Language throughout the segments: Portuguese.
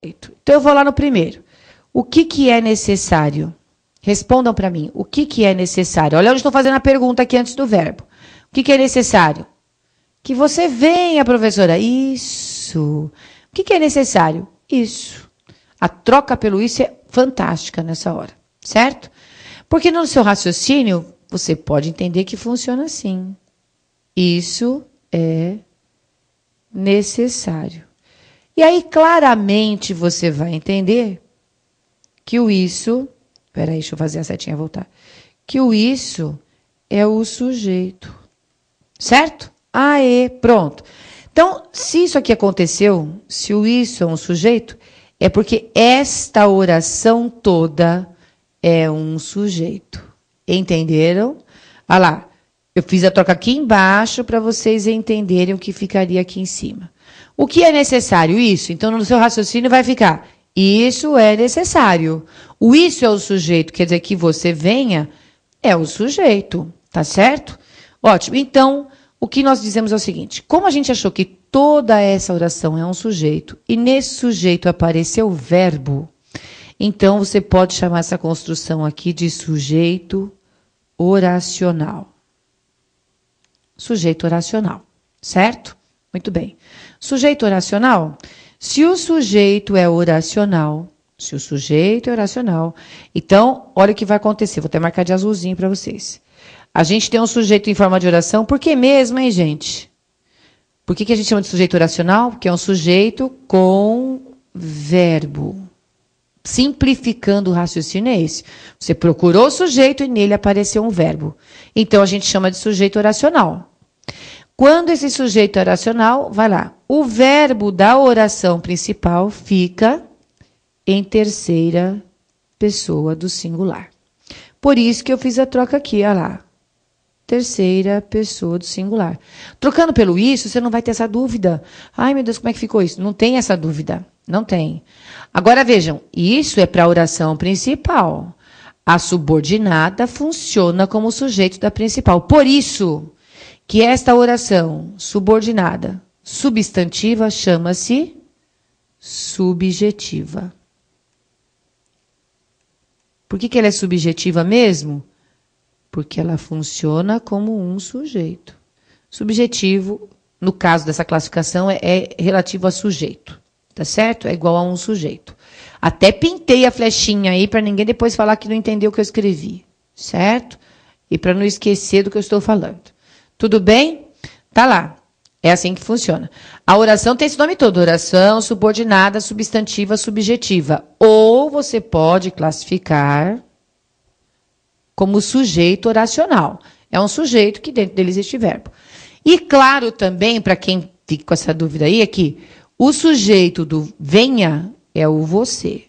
Então, eu vou lá no primeiro. O que é necessário? Respondam para mim. O que é necessário? Olha onde estou fazendo a pergunta aqui antes do verbo. O que é necessário? Que você venha, professora. Isso. O que é necessário? Isso. A troca pelo isso é fantástica nessa hora, certo? Porque no seu raciocínio, você pode entender que funciona assim. Isso é necessário. E aí, claramente, você vai entender que o isso... Peraí, deixa eu fazer a setinha voltar. Que o isso é o sujeito. Certo? Aê, pronto. Então, se isso aqui aconteceu, se o isso é um sujeito, é porque esta oração toda é um sujeito. Entenderam? Olha lá, eu fiz a troca aqui embaixo para vocês entenderem o que ficaria aqui em cima. O que é necessário? Isso. Então, no seu raciocínio vai ficar, isso é necessário. O isso é o sujeito, quer dizer que você venha, é o sujeito. Tá certo? Ótimo. Então, o que nós dizemos é o seguinte, como a gente achou que toda essa oração é um sujeito, e nesse sujeito apareceu o verbo, então você pode chamar essa construção aqui de sujeito oracional. Sujeito oracional, certo? Muito bem. Sujeito oracional, se o sujeito é oracional, então, olha o que vai acontecer, vou até marcar de azulzinho para vocês. A gente tem um sujeito em forma de oração, por que mesmo, hein, gente? Por que a gente chama de sujeito oracional? Porque é um sujeito com verbo. Simplificando o raciocínio é esse. Você procurou o sujeito e nele apareceu um verbo. Então, a gente chama de sujeito oracional. Quando esse sujeito é oracional, vai lá. O verbo da oração principal fica em terceira pessoa do singular. Por isso que eu fiz a troca aqui, olha lá. Terceira pessoa do singular. Trocando pelo isso, você não vai ter essa dúvida. Ai, meu Deus, como é que ficou isso? Não tem essa dúvida. Não tem. Agora, vejam, isso é para a oração principal. A subordinada funciona como sujeito da principal. Por isso que esta oração subordinada, substantiva, chama-se subjetiva. Por que ela é subjetiva mesmo? Porque ela funciona como um sujeito. Subjetivo, no caso dessa classificação, é relativo a sujeito. Tá certo? É igual a um sujeito. Até pintei a flechinha aí para ninguém depois falar que não entendeu o que eu escrevi. Certo? E para não esquecer do que eu estou falando. Tudo bem? Tá lá. É assim que funciona. A oração tem esse nome todo. Oração subordinada, substantiva, subjetiva. Ou você pode classificar como sujeito oracional. É um sujeito que dentro dele existe verbo. E claro também, para quem fica com essa dúvida aí, é que o sujeito do venha é o você.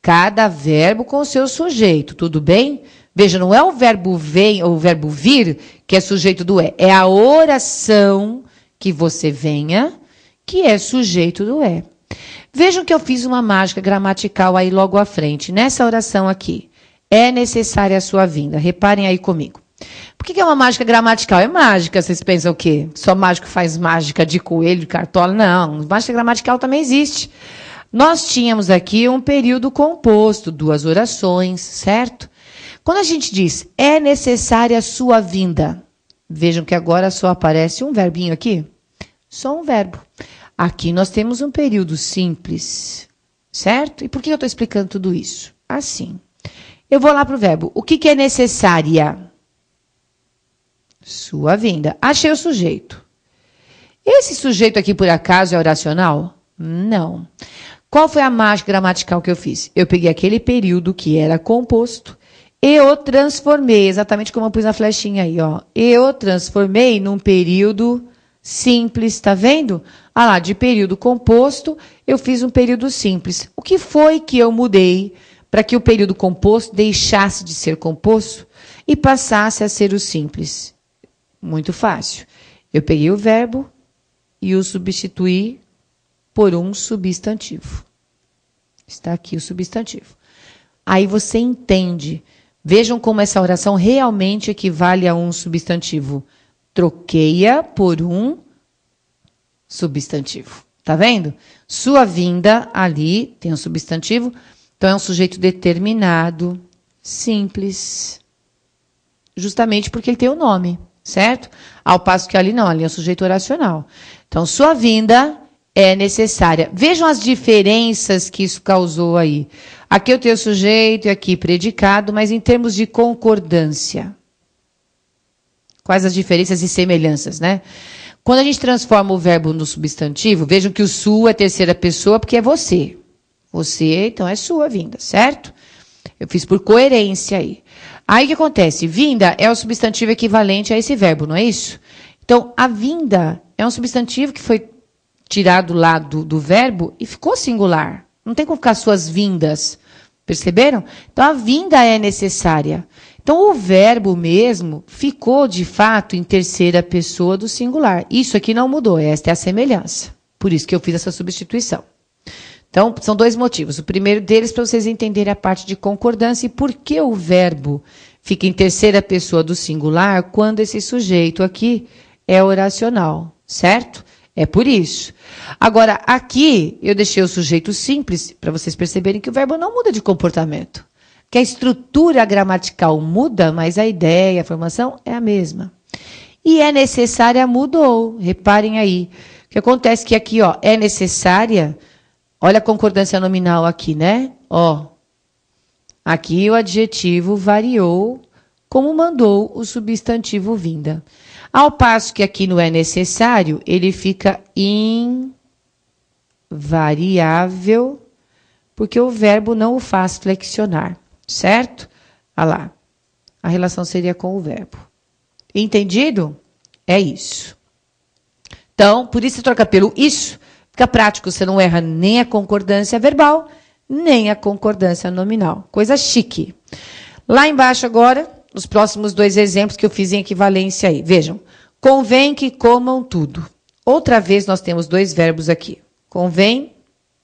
Cada verbo com o seu sujeito, tudo bem? Veja, não é o verbo vem ou o verbo vir que é sujeito do é. É a oração que você venha que é sujeito do é. Vejam que eu fiz uma mágica gramatical aí logo à frente. Nessa oração aqui. É necessária a sua vinda. Reparem aí comigo. Por que é uma mágica gramatical? É mágica, vocês pensam o quê? Só mágico faz mágica de coelho, de cartola? Não, mágica gramatical também existe. Nós tínhamos aqui um período composto, duas orações, certo? Quando a gente diz, é necessária a sua vinda, vejam que agora só aparece um verbinho aqui. Só um verbo. Aqui nós temos um período simples, certo? E por que eu estou explicando tudo isso? Assim. Eu vou lá para o verbo. O que é necessária? Sua vinda. Achei o sujeito. Esse sujeito aqui, por acaso, é oracional? Não. Qual foi a mágica gramatical que eu fiz? Eu peguei aquele período que era composto e o transformei, exatamente como eu pus na flechinha aí, ó. Eu transformei num período simples, tá vendo? Ah lá, de período composto, eu fiz um período simples. O que foi que eu mudei para que o período composto deixasse de ser composto e passasse a ser o simples? Muito fácil. Eu peguei o verbo e o substituí por um substantivo. Está aqui o substantivo. Aí você entende. Vejam como essa oração realmente equivale a um substantivo. Troquei-a por um substantivo. Tá vendo? Sua vinda, ali, tem um substantivo. Então, é um sujeito determinado, simples. Justamente porque ele tem o nome, certo? Ao passo que ali não, ali é um sujeito oracional. Então, sua vinda é necessária. Vejam as diferenças que isso causou aí. Aqui eu tenho sujeito e aqui predicado, mas em termos de concordância. Quais as diferenças e semelhanças, né? Quando a gente transforma o verbo no substantivo, vejam que o sua é terceira pessoa porque é você. Você, então, é sua vinda, certo? Eu fiz por coerência aí. Aí o que acontece? Vinda é o substantivo equivalente a esse verbo, não é isso? Então, a vinda é um substantivo que foi tirado lá do verbo e ficou singular. Não tem como ficar suas vindas. Perceberam? Então, a vinda é necessária. Então, o verbo mesmo ficou, de fato, em terceira pessoa do singular. Isso aqui não mudou, esta é a semelhança. Por isso que eu fiz essa substituição. Então, são dois motivos. O primeiro deles, para vocês entenderem a parte de concordância e por que o verbo fica em terceira pessoa do singular quando esse sujeito aqui é oracional, certo? É por isso. Agora, aqui, eu deixei o sujeito simples, para vocês perceberem que o verbo não muda de comportamento. Que a estrutura gramatical muda, mas a ideia, a formação é a mesma. E é necessária mudou. Reparem aí. O que acontece que aqui, ó, é necessária. Olha a concordância nominal aqui, né? Ó. Aqui o adjetivo variou como mandou o substantivo vinda. Ao passo que aqui não é necessário, ele fica invariável, porque o verbo não o faz flexionar. Certo? Olha lá. A relação seria com o verbo. Entendido? É isso. Então, por isso você troca pelo isso. Fica prático, você não erra nem a concordância verbal, nem a concordância nominal. Coisa chique. Lá embaixo agora, os próximos dois exemplos que eu fiz em equivalência aí. Vejam. Convém que comam tudo. Outra vez nós temos dois verbos aqui. Convém,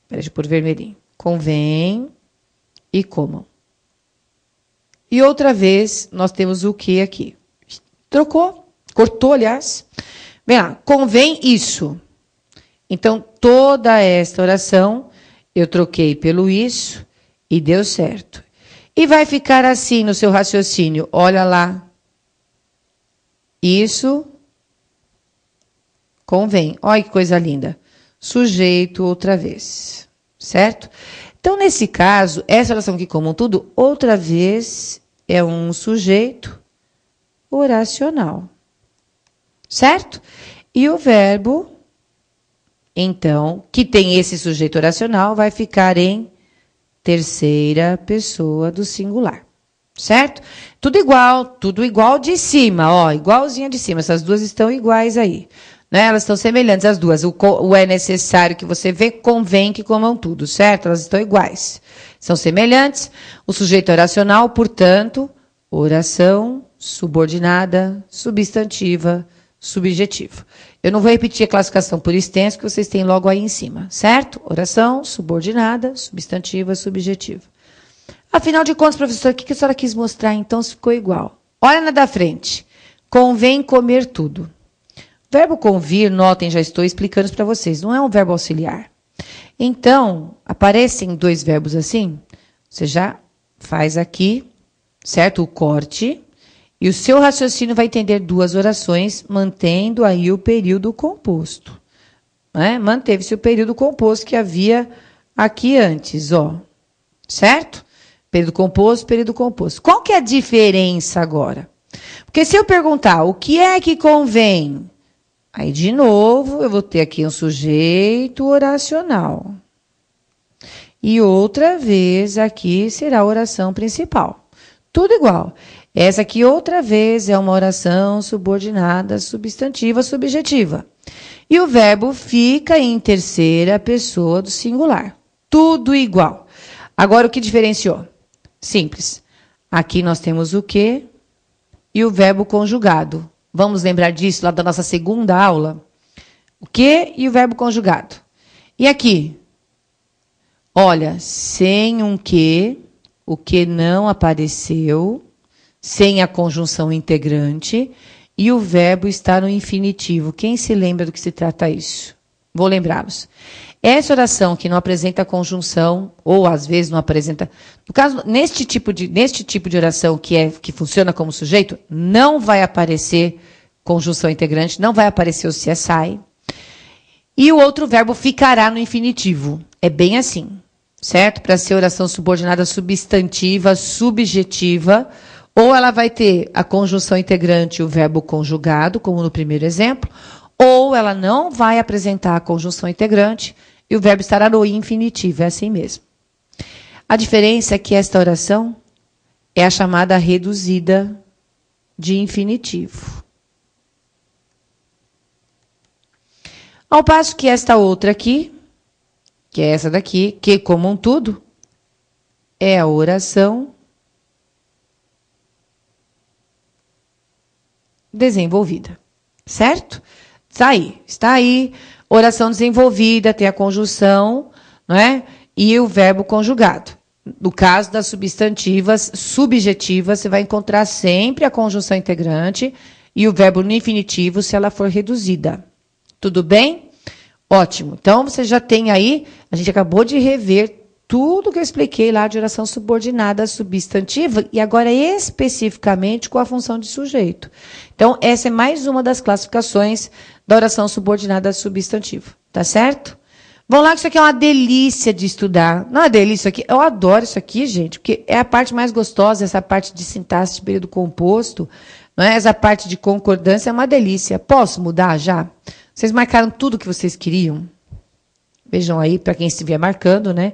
deixa eu pôr vermelhinho. Convém e comam. E outra vez, nós temos o que aqui? Trocou, cortou, aliás. Vem lá, convém isso. Então, toda esta oração, eu troquei pelo isso e deu certo. E vai ficar assim no seu raciocínio. Olha lá. Isso convém. Olha que coisa linda. Sujeito outra vez. Certo? Então, nesse caso, essa oração aqui, como tudo, outra vez é um sujeito oracional. Certo? E o verbo, então, que tem esse sujeito oracional, vai ficar em terceira pessoa do singular. Certo? Tudo igual de cima, ó, igualzinha de cima. Essas duas estão iguais aí. Né? Elas estão semelhantes, as duas. O é necessário que você vê, convém que comam tudo, certo? Elas estão iguais. São semelhantes. O sujeito oracional, portanto, oração, subordinada, substantiva, subjetivo. Eu não vou repetir a classificação por extenso, que vocês têm logo aí em cima, certo? Oração, subordinada, substantiva, subjetiva. Afinal de contas, professor, o que a senhora quis mostrar, então, se ficou igual? Olha na da frente. Convém comer tudo. Verbo convir, notem, já estou explicando para vocês, não é um verbo auxiliar. Então, aparecem dois verbos assim, você já faz aqui, certo? O corte, e o seu raciocínio vai entender duas orações, mantendo aí o período composto. Né? Manteve-se o período composto que havia aqui antes, ó. Certo? Período composto. Qual que é a diferença agora? Porque se eu perguntar o que é que convém, aí, de novo, eu vou ter aqui um sujeito oracional. E outra vez aqui será a oração principal. Tudo igual. Essa aqui, outra vez, é uma oração subordinada, substantiva, subjetiva. E o verbo fica em terceira pessoa do singular. Tudo igual. Agora, o que diferenciou? Simples. Aqui nós temos o que e o verbo conjugado. Vamos lembrar disso lá da nossa segunda aula? O que e o verbo conjugado. E aqui? Olha, sem um que, o que não apareceu, sem a conjunção integrante, e o verbo está no infinitivo. Quem se lembra do que se trata isso? Vou lembrá-los. Essa oração que não apresenta conjunção, ou às vezes não apresenta... No caso, neste tipo de oração que funciona como sujeito, não vai aparecer conjunção integrante, não vai aparecer o CSI. E o outro verbo ficará no infinitivo. É bem assim, certo? Para ser oração subordinada substantiva, subjetiva, ou ela vai ter a conjunção integrante e o verbo conjugado, como no primeiro exemplo, ou ela não vai apresentar a conjunção integrante e o verbo estará no infinitivo, é assim mesmo. A diferença é que esta oração é a chamada reduzida de infinitivo. Ao passo que esta outra aqui, que é essa daqui, que como um tudo, é a oração desenvolvida, certo? Está aí, oração desenvolvida, tem a conjunção, não é? E o verbo conjugado. No caso das substantivas subjetivas, você vai encontrar sempre a conjunção integrante e o verbo no infinitivo se ela for reduzida. Tudo bem? Ótimo. Então, você já tem aí, a gente acabou de rever tudo que eu expliquei lá de oração subordinada substantiva e agora especificamente com a função de sujeito. Então, essa é mais uma das classificações da oração subordinada substantiva. Tá certo? Vamos lá, que isso aqui é uma delícia de estudar. Não é delícia isso aqui? Eu adoro isso aqui, gente, porque é a parte mais gostosa, essa parte de sintaxe de período composto, não é? Essa parte de concordância é uma delícia. Posso mudar já? Vocês marcaram tudo o que vocês queriam? Vejam aí, para quem estiver marcando, né?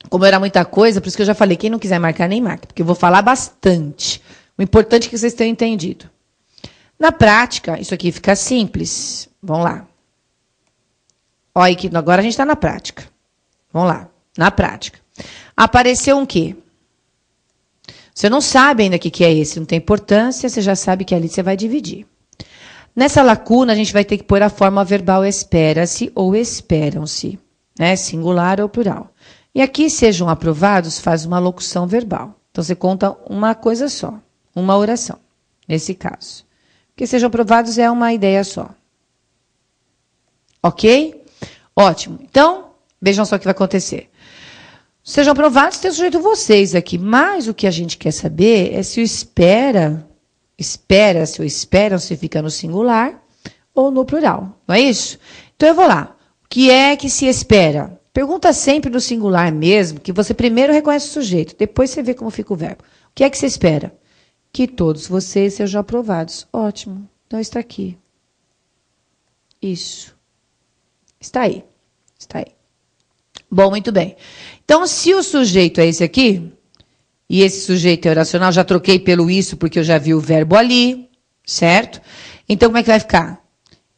Como era muita coisa, por isso que eu já falei, quem não quiser marcar, nem marca, porque eu vou falar bastante. O importante é que vocês tenham entendido. Na prática, isso aqui fica simples. Vamos lá. Olha aí que agora a gente está na prática. Vamos lá, na prática. Apareceu um quê? Você não sabe ainda o que é esse, não tem importância, você já sabe que ali você vai dividir. Nessa lacuna, a gente vai ter que pôr a forma verbal espera-se ou esperam-se, né? Singular ou plural. E aqui, sejam aprovados, faz uma locução verbal. Então, você conta uma coisa só, uma oração, nesse caso. Porque sejam aprovados é uma ideia só. Ok? Ótimo. Então, vejam só o que vai acontecer. Sejam aprovados, tem o sujeito vocês aqui. Mas o que a gente quer saber é se o espera-se ou esperam-se fica no singular ou no plural. Não é isso? Então, eu vou lá. O que é que se espera? Pergunta sempre no singular mesmo, que você primeiro reconhece o sujeito, depois você vê como fica o verbo. O que é que se espera? Que todos vocês sejam aprovados. Ótimo. Então, está aqui. Isso. Está aí. Está aí. Bom, muito bem. Então, se o sujeito é esse aqui, e esse sujeito é oracional, já troquei pelo isso, porque eu já vi o verbo ali, certo? Então, como é que vai ficar?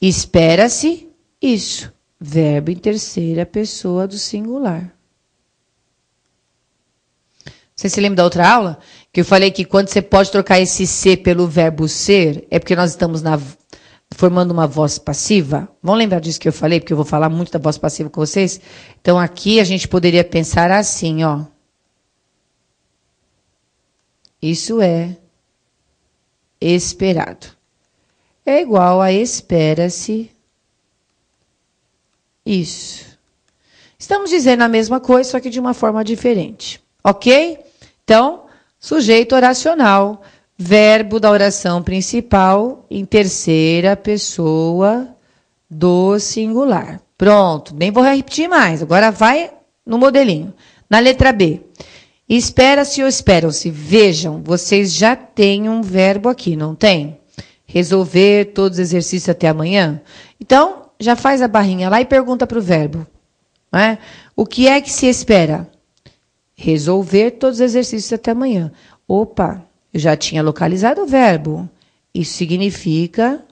Espera-se isso. Verbo em terceira pessoa do singular. Você se lembra da outra aula? Que eu falei que quando você pode trocar esse ser pelo verbo ser, é porque nós estamos formando uma voz passiva? Vamos lembrar disso que eu falei, porque eu vou falar muito da voz passiva com vocês? Então, aqui a gente poderia pensar assim, ó. Isso é esperado. É igual a espera-se isso. Estamos dizendo a mesma coisa, só que de uma forma diferente. Ok? Então, sujeito oracional, verbo da oração principal em terceira pessoa do singular. Pronto, nem vou repetir mais. Agora vai no modelinho. Na letra B. Espera-se ou esperam-se? Vejam, vocês já têm um verbo aqui, não tem? Resolver todos os exercícios até amanhã? Então, já faz a barrinha lá e pergunta para o verbo. Né? O que é que se espera? Resolver todos os exercícios até amanhã. Opa, eu já tinha localizado o verbo. Isso significa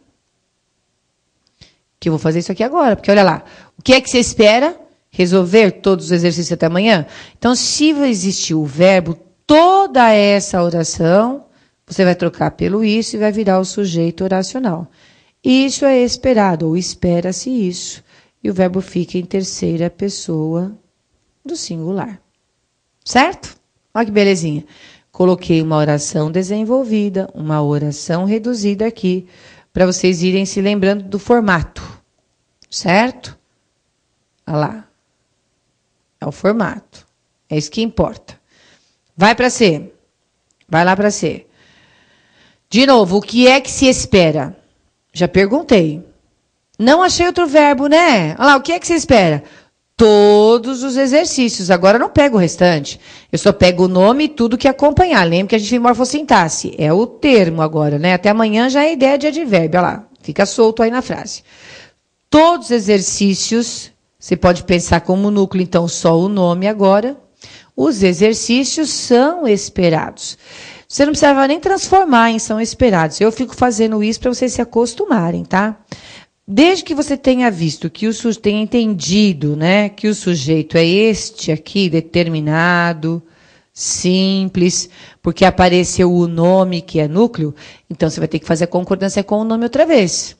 que eu vou fazer isso aqui agora, porque olha lá. O que é que se espera? Resolver todos os exercícios até amanhã? Então, se existir o verbo, toda essa oração, você vai trocar pelo isso e vai virar o sujeito oracional. Isso é esperado, ou espera-se isso. E o verbo fica em terceira pessoa do singular. Certo? Olha que belezinha. Coloquei uma oração desenvolvida, uma oração reduzida aqui, para vocês irem se lembrando do formato, certo? Olha lá. É o formato. É isso que importa. Vai para C. Vai lá para C. De novo, o que é que se espera? Já perguntei. Não achei outro verbo, né? Olha lá, o que é que se espera? Todos os exercícios. Agora eu não pego o restante. Eu só pego o nome e tudo que acompanhar. Lembra que a gente tem morfossintaxe. É o termo agora, né? Até amanhã já é ideia de advérbio. Olha lá. Fica solto aí na frase. Todos os exercícios, você pode pensar como núcleo, então só o nome agora. Os exercícios são esperados. Você não precisava nem transformar em são esperados. Eu fico fazendo isso para vocês se acostumarem, tá? Desde que você tenha visto, que tenha entendido, né, que o sujeito é este aqui, determinado, simples, porque apareceu o nome que é núcleo, então você vai ter que fazer a concordância com o nome outra vez.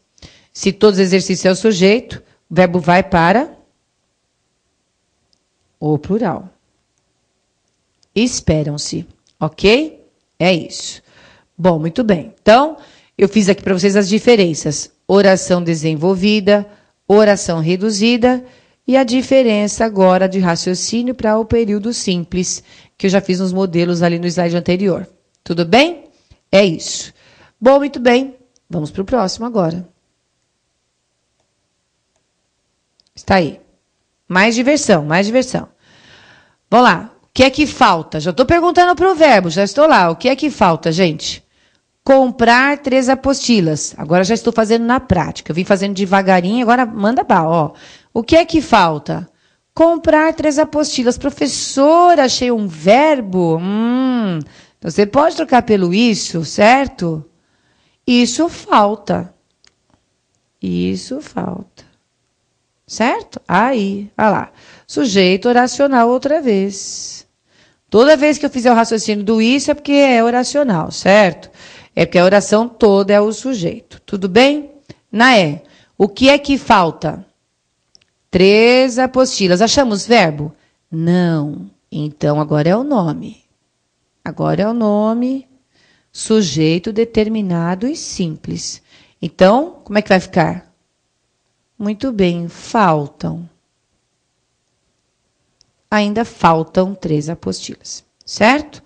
Se todos os exercícios é o sujeito, o verbo vai para o plural. Esperam-se, ok? É isso. Bom, muito bem. Então, eu fiz aqui para vocês as diferenças. Oração desenvolvida, oração reduzida e a diferença agora de raciocínio para o período simples, que eu já fiz nos modelos ali no slide anterior. Tudo bem? É isso. Bom, muito bem. Vamos para o próximo agora. Está aí. Mais diversão, mais diversão. Vamos lá. O que é que falta? Já estou perguntando para o verbo, já estou lá. O que é que falta, gente? Comprar 3 apostilas. Agora já estou fazendo na prática. Eu vim fazendo devagarinho, agora manda bala, ó. O que é que falta? Comprar 3 apostilas. Professora, achei um verbo. Então você pode trocar pelo isso, certo? Isso falta. Isso falta. Certo? Aí, olha lá. Sujeito oracional outra vez. Toda vez que eu fizer o raciocínio do isso é porque é oracional, certo? É porque a oração toda é o sujeito. Tudo bem? Naé, o que é que falta? 3 apostilas. Achamos verbo? Não. Então, agora é o nome. Agora é o nome, sujeito determinado e simples. Então, como é que vai ficar? Muito bem, faltam. Ainda faltam 3 apostilas, certo?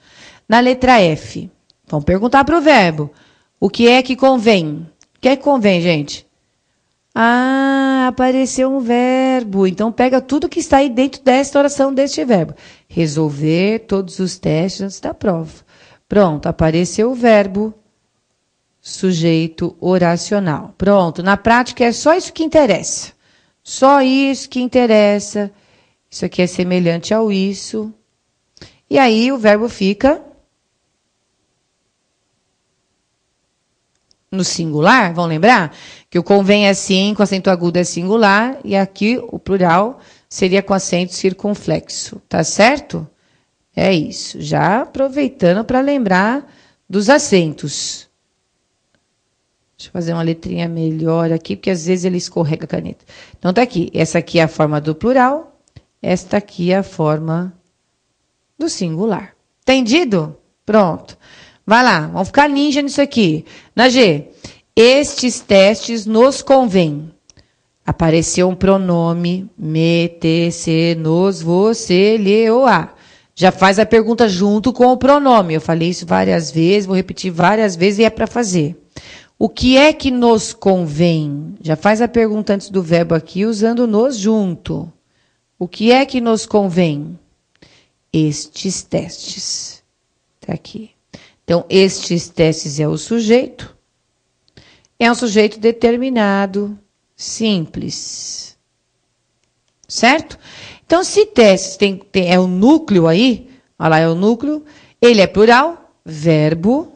Na letra F, vamos perguntar para o verbo. O que é que convém? O que é que convém, gente? Ah, apareceu um verbo. Então, pega tudo que está aí dentro desta oração, deste verbo. Resolver todos os testes antes da prova. Pronto, apareceu o verbo, sujeito oracional. Pronto, na prática é só isso que interessa. Só isso que interessa. Isso aqui é semelhante ao isso. E aí o verbo fica no singular, vão lembrar? Que o convém é sim, com acento agudo é singular, e aqui o plural seria com acento circunflexo, tá certo? É isso, já aproveitando para lembrar dos acentos. Deixa eu fazer uma letrinha melhor aqui, porque às vezes ele escorrega a caneta. Então tá aqui, essa aqui é a forma do plural, esta aqui é a forma do singular. Entendido? Pronto. Vai lá, vamos ficar ninja nisso aqui. Na G, estes testes nos convém. Apareceu um pronome, me, te, se, nos, você, lhe ou a. Já faz a pergunta junto com o pronome. Eu falei isso várias vezes, vou repetir várias vezes e é para fazer. O que é que nos convém? Já faz a pergunta antes do verbo aqui, usando nos junto. O que é que nos convém? Estes testes. Tá aqui. Então, estes testes é o sujeito. É um sujeito determinado, simples. Certo? Então, se testes é o núcleo aí, olha lá, é o núcleo, ele é plural, verbo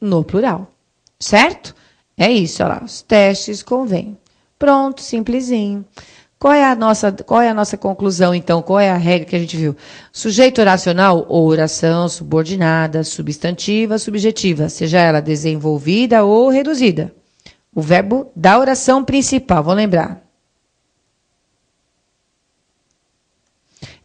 no plural. Certo? É isso, olha lá, os testes convêm. Pronto, simplesinho. Qual é a nossa conclusão, então? Qual é a regra que a gente viu? Sujeito oracional ou oração subordinada, substantiva, subjetiva, seja ela desenvolvida ou reduzida. O verbo da oração principal, vamos lembrar.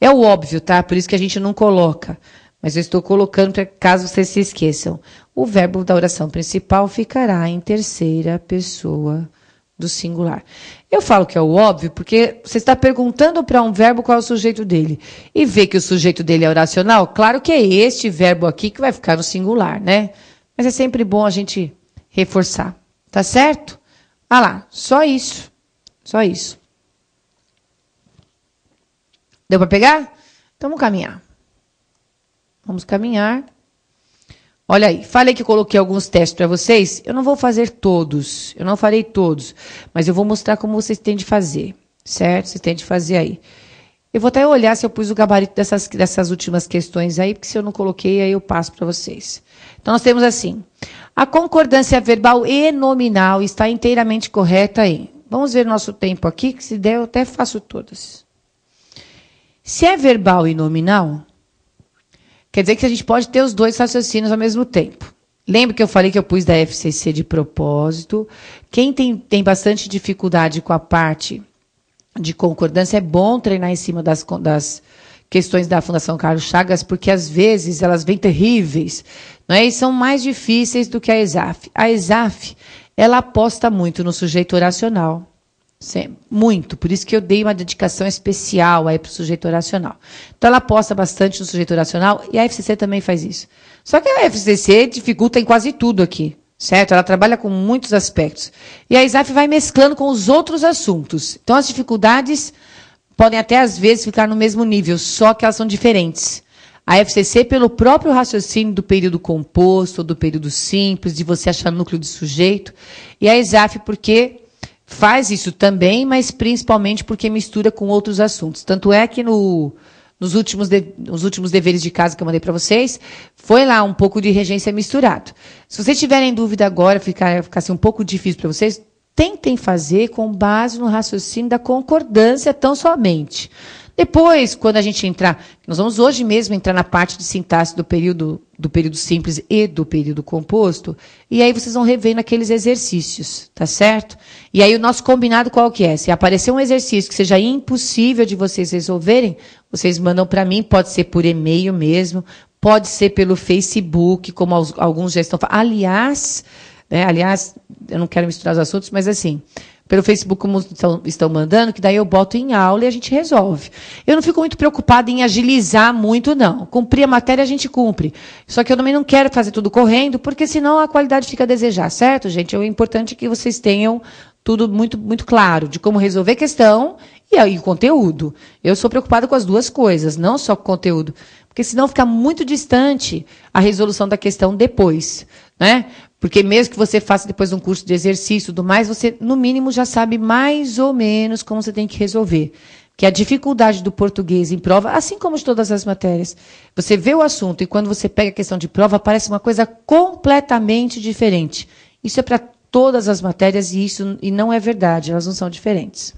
É o óbvio, tá? Por isso que a gente não coloca. Mas eu estou colocando para caso vocês se esqueçam. O verbo da oração principal ficará em terceira pessoa do singular. Eu falo que é o óbvio porque você está perguntando para um verbo qual é o sujeito dele. E vê que o sujeito dele é oracional, claro que é este verbo aqui que vai ficar no singular, né? Mas é sempre bom a gente reforçar. Tá certo? Ah lá, só isso. Só isso. Deu para pegar? Então vamos caminhar. Vamos caminhar. Olha aí, falei que eu coloquei alguns testes para vocês. Eu não vou fazer todos, eu não farei todos, mas eu vou mostrar como vocês têm de fazer, certo? Vocês têm de fazer aí. Eu vou até olhar se eu pus o gabarito dessas últimas questões aí, porque se eu não coloquei, aí eu passo para vocês. Então, nós temos assim, a concordância verbal e nominal está inteiramente correta aí. Vamos ver o nosso tempo aqui, que se der eu até faço todas. Se é verbal e nominal... Quer dizer que a gente pode ter os dois raciocínios ao mesmo tempo. Lembra que eu falei que eu pus da FCC de propósito? Quem tem bastante dificuldade com a parte de concordância, é bom treinar em cima das questões da Fundação Carlos Chagas, porque às vezes elas vêm terríveis, não é? E são mais difíceis do que a ESAF. A ESAF, ela aposta muito no sujeito oracional. Muito, por isso que eu dei uma dedicação especial aí para o sujeito oracional. Então, ela aposta bastante no sujeito oracional e a FCC também faz isso. Só que a FCC dificulta em quase tudo aqui, certo? Ela trabalha com muitos aspectos. E a ESAF vai mesclando com os outros assuntos. Então, as dificuldades podem até, às vezes, ficar no mesmo nível, só que elas são diferentes. A FCC, pelo próprio raciocínio do período composto, do período simples, de você achar núcleo de sujeito. E a ESAF, porque... faz isso também, mas principalmente porque mistura com outros assuntos. Tanto é que nos últimos deveres de casa que eu mandei para vocês, foi lá um pouco de regência misturado. Se vocês tiverem dúvida agora, ficar assim um pouco difícil para vocês, tentem fazer com base no raciocínio da concordância tão somente. Depois, quando a gente entrar, nós vamos hoje mesmo entrar na parte de sintaxe do período simples e do período composto, e aí vocês vão rever naqueles exercícios, tá certo? E aí o nosso combinado qual que é? Se aparecer um exercício que seja impossível de vocês resolverem, vocês mandam para mim, pode ser por e-mail mesmo, pode ser pelo Facebook, como alguns já estão falando. Aliás, eu não quero misturar os assuntos, mas assim... pelo Facebook, como estão mandando, que daí eu boto em aula e a gente resolve. Eu não fico muito preocupada em agilizar muito, não. Cumprir a matéria, a gente cumpre. Só que eu também não quero fazer tudo correndo, porque senão a qualidade fica a desejar, certo, gente? O importante é que vocês tenham tudo muito, muito claro, de como resolver a questão e aí o conteúdo. Eu sou preocupada com as duas coisas, não só com o conteúdo. Porque senão fica muito distante a resolução da questão depois, né? Porque mesmo que você faça depois um curso de exercício e tudo mais, você, no mínimo, já sabe mais ou menos como você tem que resolver. Que a dificuldade do português em prova, assim como de todas as matérias, você vê o assunto e quando você pega a questão de prova, parece uma coisa completamente diferente. Isso é para todas as matérias e não é verdade, elas não são diferentes.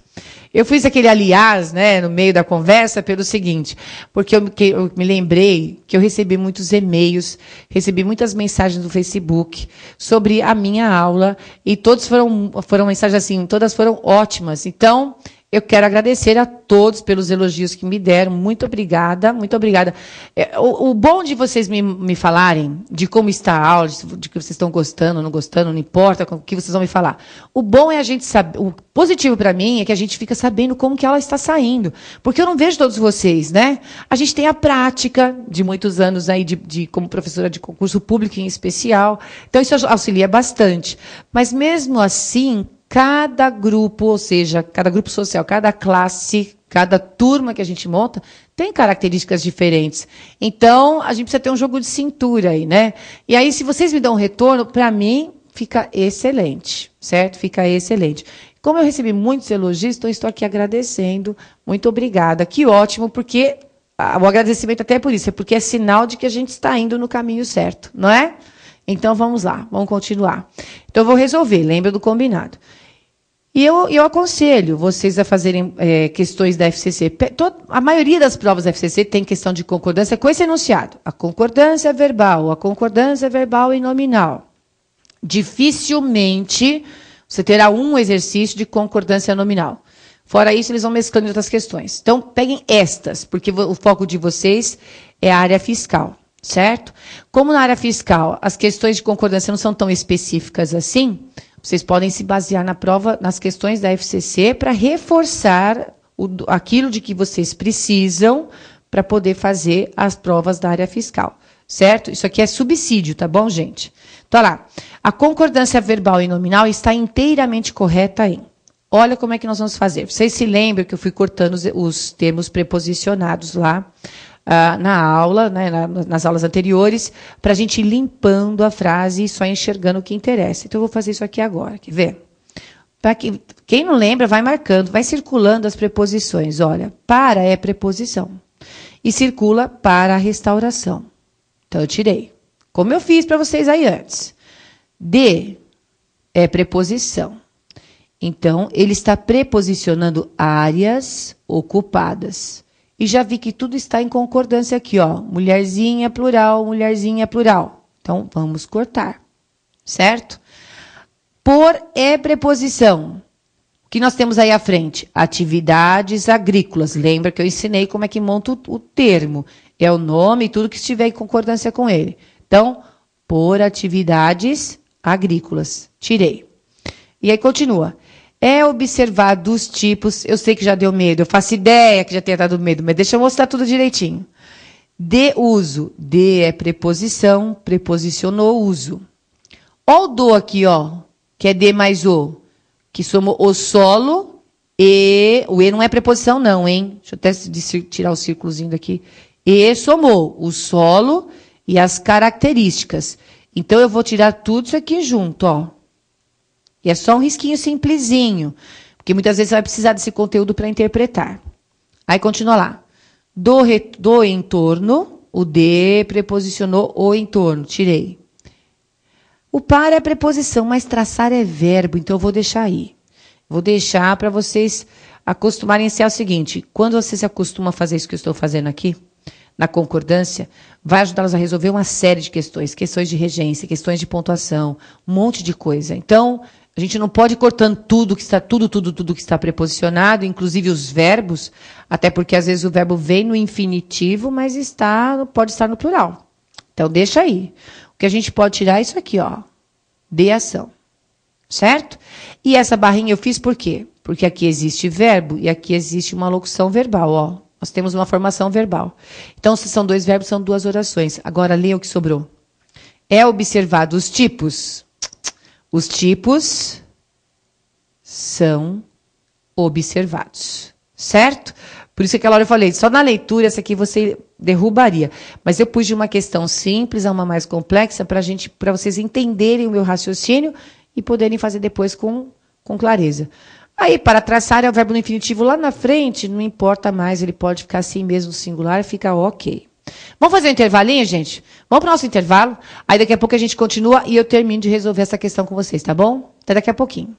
Eu fiz aquele aliás, né, no meio da conversa, pelo seguinte, porque eu me lembrei que eu recebi muitos e-mails, recebi muitas mensagens do Facebook sobre a minha aula, e todos foram mensagens assim, todas foram ótimas. Então, eu quero agradecer a todos pelos elogios que me deram. Muito obrigada, muito obrigada. O bom de vocês me falarem de como está a aula, de que vocês estão gostando, não gostando, não importa o que vocês vão me falar. O bom é a gente saber, o positivo para mim é que a gente fica sabendo como que ela está saindo. Porque eu não vejo todos vocês, né? A gente tem a prática de muitos anos aí como professora de concurso público em especial. Então, isso auxilia bastante. Mas mesmo assim, cada grupo, ou seja, cada grupo social, cada classe, cada turma que a gente monta, tem características diferentes. Então, a gente precisa ter um jogo de cintura aí, né? E aí, se vocês me dão um retorno, para mim, fica excelente, certo? Fica excelente. Como eu recebi muitos elogios, então estou aqui agradecendo. Muito obrigada. Que ótimo, porque o agradecimento até é por isso, é porque é sinal de que a gente está indo no caminho certo, não é? Então, vamos lá, vamos continuar. Então, eu vou resolver, lembra do combinado. E eu aconselho vocês a fazerem questões da FCC. A maioria das provas da FCC tem questão de concordância com esse enunciado. A concordância verbal e nominal. Dificilmente você terá um exercício de concordância nominal. Fora isso, eles vão mesclando em outras questões. Então, peguem estas, porque o foco de vocês é a área fiscal. certo? Como na área fiscal as questões de concordância não são tão específicas assim, vocês podem se basear na prova, nas questões da FCC para reforçar aquilo de que vocês precisam para poder fazer as provas da área fiscal, certo? Isso aqui é subsídio, tá bom, gente? Então, lá, a concordância verbal e nominal está inteiramente correta em. Olha como é que nós vamos fazer. Vocês se lembram que eu fui cortando os termos preposicionados lá na aula, né, nas aulas anteriores, para a gente ir limpando a frase e só enxergando o que interessa. Então, eu vou fazer isso aqui agora. Quer ver? Quem não lembra, vai marcando, vai circulando as preposições. Olha, para é preposição. E circula para a restauração. Então, eu tirei. Como eu fiz para vocês aí antes. De é preposição. Então, ele está preposicionando áreas ocupadas. E já vi que tudo está em concordância aqui, ó. Mulherzinha, plural, mulherzinha, plural. Então, vamos cortar. Certo? Por é preposição. O que nós temos aí à frente? Atividades agrícolas. Lembra que eu ensinei como é que monta o termo. É o nome e tudo que estiver em concordância com ele. Então, por atividades agrícolas. Tirei. E aí continua. É observado os tipos. Eu sei que já deu medo. Eu faço ideia que já tenha dado medo, mas deixa eu mostrar tudo direitinho. De uso. De é preposição. Preposicionou uso. Ó o do aqui, ó. Que é de mais o. Que somou o solo e... O e não é preposição, não, hein? Deixa eu até tirar o círculozinho daqui. E somou o solo e as características. Então, eu vou tirar tudo isso aqui junto, ó. E é só um risquinho simplesinho. Porque muitas vezes você vai precisar desse conteúdo para interpretar. Aí, continua lá. Do entorno, o de preposicionou o entorno. Tirei. O para é preposição, mas traçar é verbo, então eu vou deixar aí. Vou deixar para vocês acostumarem-se ao seguinte, quando você se acostuma a fazer isso que eu estou fazendo aqui, na concordância, vai ajudá-los a resolver uma série de questões, questões de regência, questões de pontuação, um monte de coisa. Então, a gente não pode ir cortando tudo que está preposicionado, inclusive os verbos, até porque às vezes o verbo vem no infinitivo, mas pode estar no plural. Então, deixa aí. O que a gente pode tirar é isso aqui, ó, de ação. Certo? E essa barrinha eu fiz por quê? Porque aqui existe verbo e aqui existe uma locução verbal, ó. Nós temos uma formação verbal. Então, se são dois verbos, são duas orações. Agora, leia o que sobrou. É observado os tipos. Os tipos são observados. Certo? Por isso que aquela hora eu falei, só na leitura essa aqui você derrubaria. Mas eu pus de uma questão simples a uma mais complexa para vocês entenderem o meu raciocínio e poderem fazer depois com clareza. Aí, para traçar é o verbo no infinitivo lá na frente, não importa mais, ele pode ficar assim mesmo, singular, fica ok. Vamos fazer um intervalinho, gente? Vamos para o nosso intervalo? Aí daqui a pouco a gente continua e eu termino de resolver essa questão com vocês, tá bom? Até daqui a pouquinho.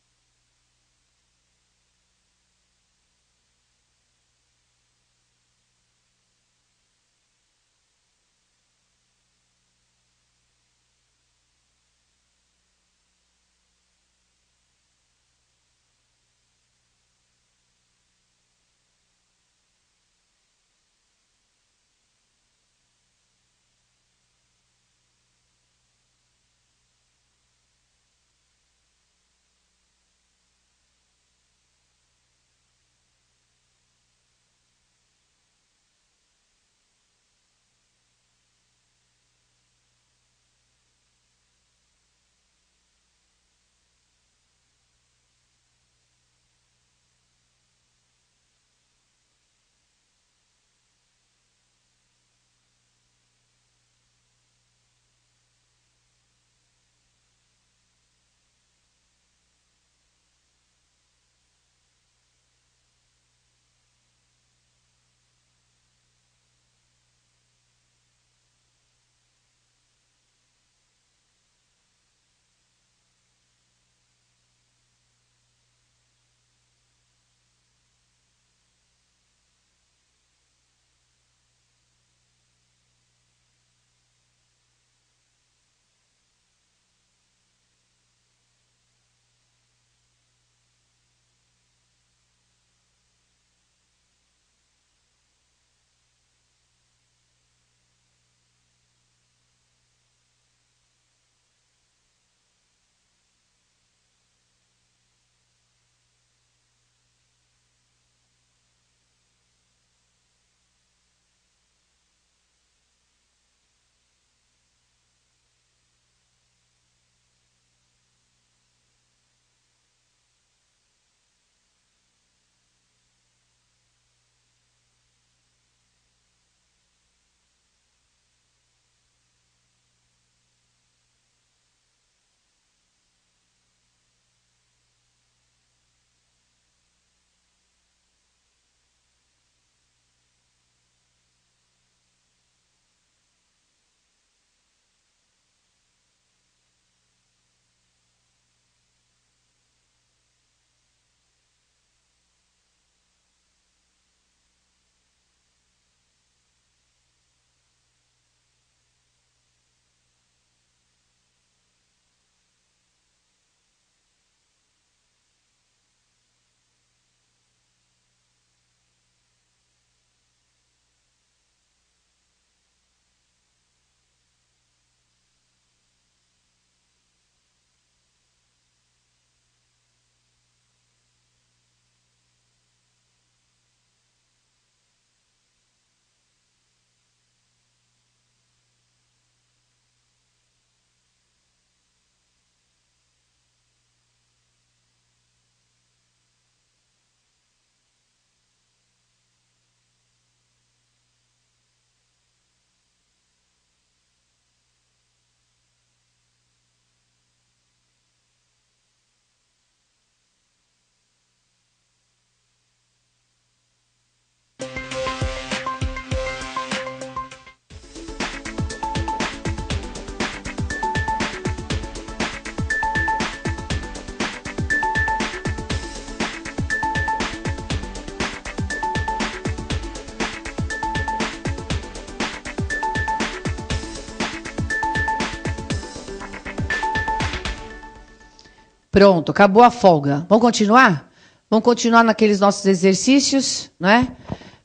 Pronto, acabou a folga. Vamos continuar? Vamos continuar naqueles nossos exercícios, né?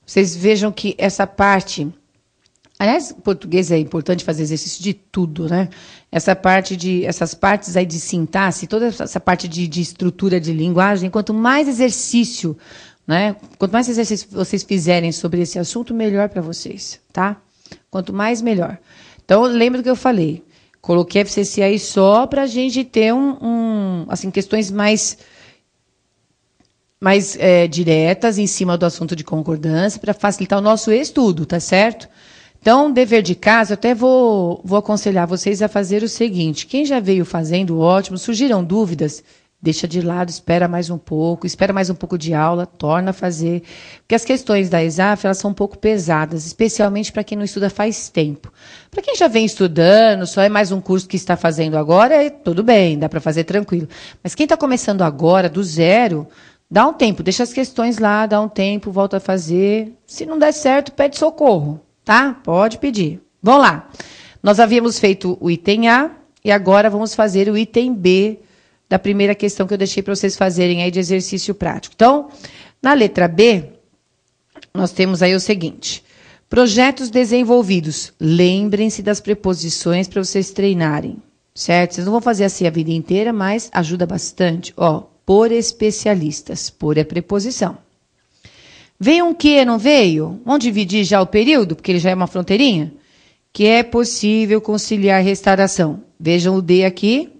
Vocês vejam que essa parte... Aliás, em português é importante fazer exercício de tudo, né? Essas partes aí de sintaxe, toda essa parte de estrutura de linguagem, quanto mais exercício, né? Quanto mais exercício vocês fizerem sobre esse assunto, melhor para vocês, tá? Quanto mais, melhor. Então, lembra do que eu falei. Coloquei a FCC aí só para a gente ter assim, questões mais diretas em cima do assunto de concordância, para facilitar o nosso estudo, tá certo? Então, dever de casa, eu até vou aconselhar vocês a fazer o seguinte. Quem já veio fazendo, ótimo. Surgiram dúvidas, deixa de lado, espera mais um pouco de aula, torna a fazer. Porque as questões da ESAF, elas são um pouco pesadas, especialmente para quem não estuda faz tempo. Para quem já vem estudando, só é mais um curso que está fazendo agora, tudo bem, dá para fazer tranquilo. Mas quem está começando agora, do zero, dá um tempo, deixa as questões lá, dá um tempo, volta a fazer. Se não der certo, pede socorro. Tá? Pode pedir. Vamos lá. Nós havíamos feito o item A e agora vamos fazer o item B da primeira questão que eu deixei para vocês fazerem aí de exercício prático. Então, na letra B, nós temos aí o seguinte. Projetos desenvolvidos. Lembrem-se das preposições para vocês treinarem. Certo? Vocês não vão fazer assim a vida inteira, mas ajuda bastante. Ó, por especialistas. Por é preposição. Veio um que, não veio? Vamos dividir já o período, porque ele já é uma fronteirinha? Que é possível conciliar restauração. Vejam o D aqui,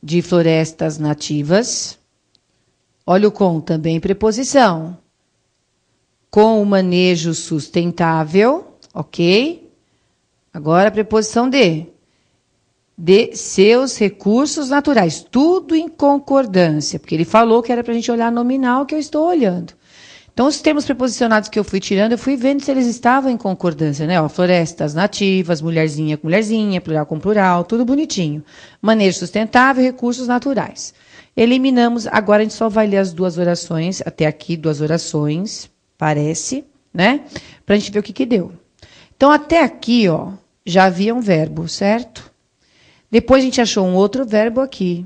de florestas nativas. Olha o com, também preposição. Com o manejo sustentável, ok? Agora a preposição de seus recursos naturais. Tudo em concordância, porque ele falou que era para a gente olhar nominal, que eu estou olhando. Então, os termos preposicionados que eu fui tirando, eu fui vendo se eles estavam em concordância, né? Ó, florestas nativas, mulherzinha com mulherzinha, plural com plural, tudo bonitinho. Manejo sustentável, recursos naturais. Eliminamos, agora a gente só vai ler as duas orações, até aqui, duas orações, parece, né? Para a gente ver o que deu. Então, até aqui, ó, já havia um verbo, certo? Depois a gente achou um outro verbo aqui.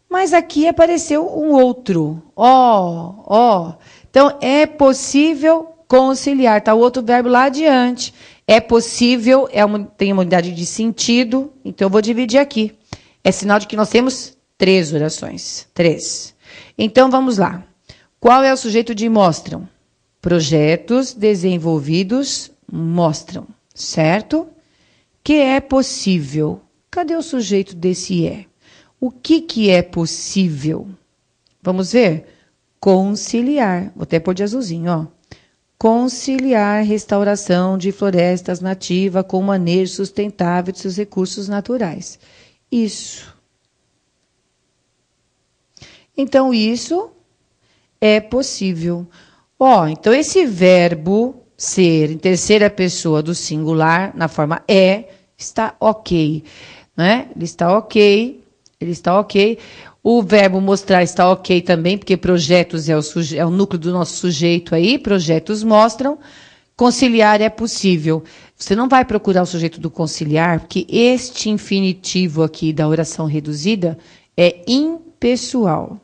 Mas aqui apareceu um outro. Ó. Então, é possível conciliar. Está o outro verbo lá adiante. É possível, tem uma unidade de sentido. Então, eu vou dividir aqui. É sinal de que nós temos 3 orações. 3. Então, vamos lá. Qual é o sujeito de mostram? Projetos desenvolvidos mostram. Certo? Que é possível. Cadê o sujeito desse é? O que é possível? Vamos ver? Conciliar. Vou até pôr de azulzinho, ó. Conciliar restauração de florestas nativas com manejo sustentável de seus recursos naturais. Isso. Então, isso é possível. Ó, então, esse verbo ser em terceira pessoa do singular, na forma é, está ok. Né? Ele está ok. O verbo mostrar está ok também, porque projetos é o núcleo do nosso sujeito aí, projetos mostram. Conciliar é possível. Você não vai procurar o sujeito do conciliar, porque este infinitivo aqui da oração reduzida é impessoal.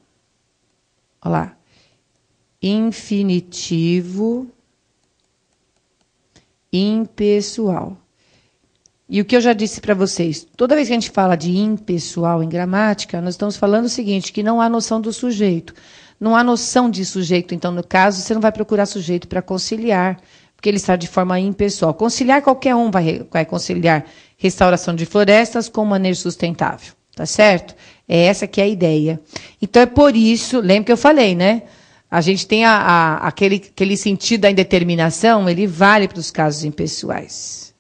Olha lá. Infinitivo impessoal. E o que eu já disse para vocês, toda vez que a gente fala de impessoal em gramática, nós estamos falando o seguinte, que não há noção do sujeito. Não há noção de sujeito, então, no caso, você não vai procurar sujeito para conciliar, porque ele está de forma impessoal. Conciliar, qualquer um vai conciliar restauração de florestas com manejo sustentável, tá certo? É essa que é a ideia. Então, é por isso, lembra que eu falei, né? A gente tem aquele sentido da indeterminação, ele vale para os casos impessoais.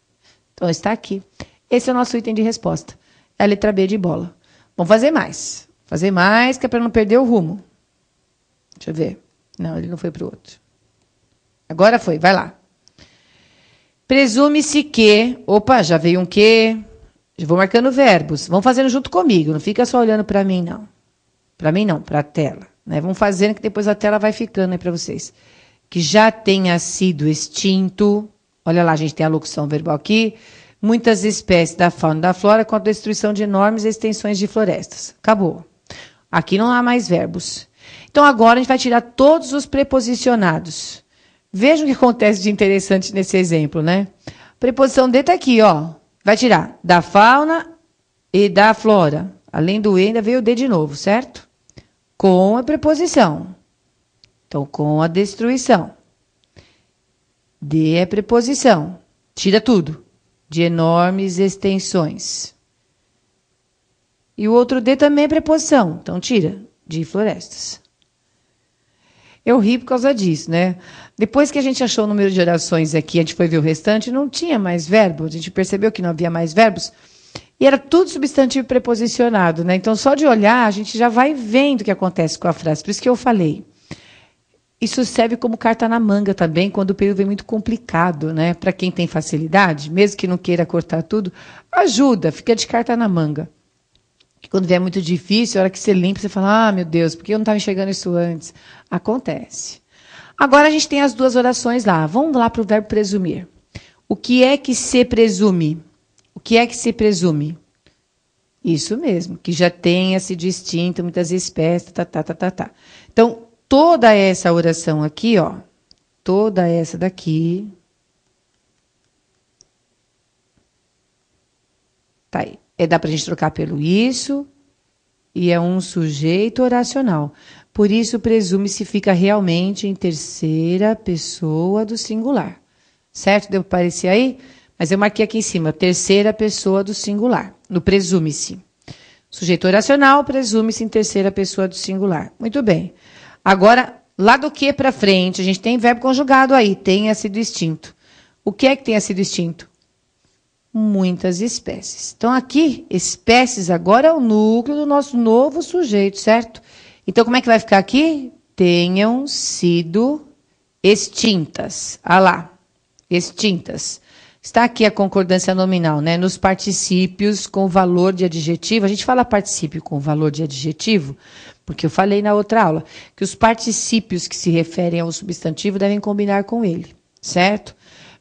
Então, está aqui. Esse é o nosso item de resposta. É a letra B de bola. Vamos fazer mais. Fazer mais, que é para não perder o rumo. Deixa eu ver. Não, ele não foi para o outro. Agora foi, vai lá. Presume-se que... Opa, já veio um que. Já vou marcando verbos. Vão fazendo junto comigo. Não fica só olhando para mim, não. Para mim, não. Para a tela. Né? Vão fazendo que depois a tela vai ficando aí para vocês. Que já tenha sido extinto... Olha lá, a gente tem a locução verbal aqui. Muitas espécies da fauna e da flora com a destruição de enormes extensões de florestas. Acabou. Aqui não há mais verbos. Então, agora a gente vai tirar todos os preposicionados. Vejam o que acontece de interessante nesse exemplo, né? Preposição de está aqui, ó. Vai tirar da fauna e da flora. Além do e, ainda veio o de novo, certo? Com a preposição. Então, com a destruição. De é preposição. Tira tudo. De enormes extensões. E o outro de também é preposição. Então, tira. De florestas. Eu ri por causa disso, né? Depois que a gente achou o número de orações aqui, a gente foi ver o restante, não tinha mais verbo. A gente percebeu que não havia mais verbos. E era tudo substantivo preposicionado, né? Então, só de olhar, a gente já vai vendo o que acontece com a frase. Por isso que eu falei. Isso serve como carta na manga também, quando o período vem muito complicado, né? Para quem tem facilidade, mesmo que não queira cortar tudo, ajuda, fica de carta na manga. Quando vier muito difícil, a hora que você limpa, você fala, meu Deus, por que eu não estava enxergando isso antes? Acontece. Agora a gente tem as duas orações lá. Vamos lá para o verbo presumir. O que é que se presume? O que é que se presume? Isso mesmo, que já tenha se distinto muitas espécies, tá. Então, toda essa oração aqui, ó, toda essa daqui, tá aí. Dá para a gente trocar pelo isso, e é um sujeito oracional. Por isso, presume-se fica realmente em terceira pessoa do singular. Certo? Deu para aparecer aí? Mas eu marquei aqui em cima, terceira pessoa do singular, no presume-se. Sujeito oracional, presume-se em terceira pessoa do singular. Muito bem. Agora, lá do que para frente, a gente tem verbo conjugado aí, tenha sido extinto. O que é que tenha sido extinto? Muitas espécies. Então, aqui, espécies agora é o núcleo do nosso novo sujeito, certo? Então, como é que vai ficar aqui? Tenham sido extintas. Ah lá, extintas. Está aqui a concordância nominal, né? Nos particípios com valor de adjetivo. A gente fala particípio com valor de adjetivo, porque eu falei na outra aula, que os particípios que se referem ao substantivo devem combinar com ele, certo?